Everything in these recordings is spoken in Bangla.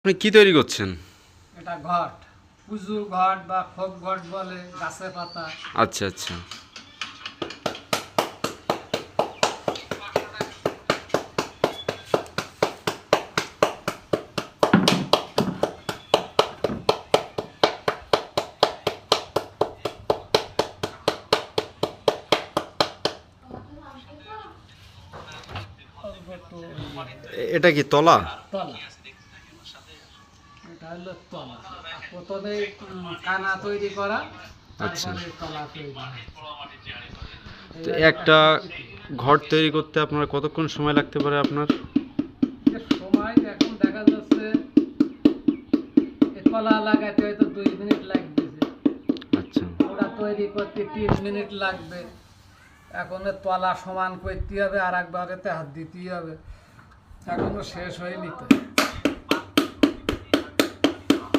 আপনি কি তৈরি করছেন? এটা ঘট, পুজু ঘট বা খোপ ঘট বলে, গাছে পাতা। আচ্ছা আচ্ছা। এটা কি তলা? তলা, এটা হলো তলা। প্রথমে কানা তৈরি করা, আচ্ছা। তারপরে তলা তৈরি করা। তো একটা ঘর তৈরি করতে আপনার কতক্ষণ সময় লাগতে পারে আপনার? এর সময় এখন দেখা যাচ্ছে এ তলা লাগাইতে হয়তো 2 মিনিট লাগতেছে, আচ্ছা। ওটা তৈরি করতে 3 মিনিট লাগবে। এখন এর তলা সমান করতে হবে, আর একবারেতে হাত দিতেই হবে, এখনো শেষ হয়নি তো।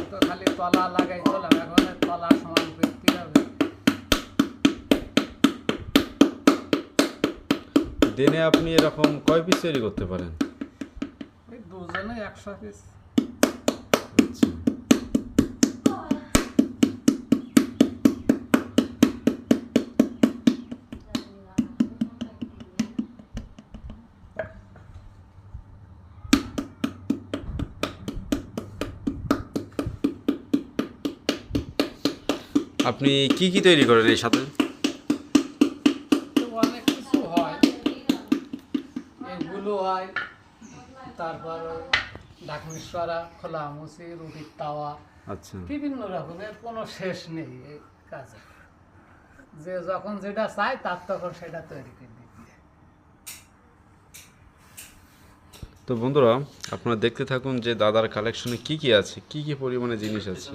তো খালি তলা লাগাই চলাম, এখন এর তলা সমান করতে হবে। দিনে আপনি এরকম কয় পিস তৈরি করতে পারেন? ওই দুজনে 100 পিস। আচ্ছা। আপনি কি কি তৈরি করেন এর সাথে? তো অনেক কিছু হয়, এগুলো হয়, তারপর ঢাকনিশ্বরা, খোলা মুচি, রুটির তাওয়া, আচ্ছা। বিভিন্ন রকমের, কোনো শেষ নেই এই কাজে। যে যখন যেটা চায় তার তখন সেটা তৈরি করে দিতে হয়। তো বন্ধুরা, আপনারা দেখতে থাকুন যে দাদার কালেকশনে কি কি আছে, কি কি পরিমাণে জিনিস আছে।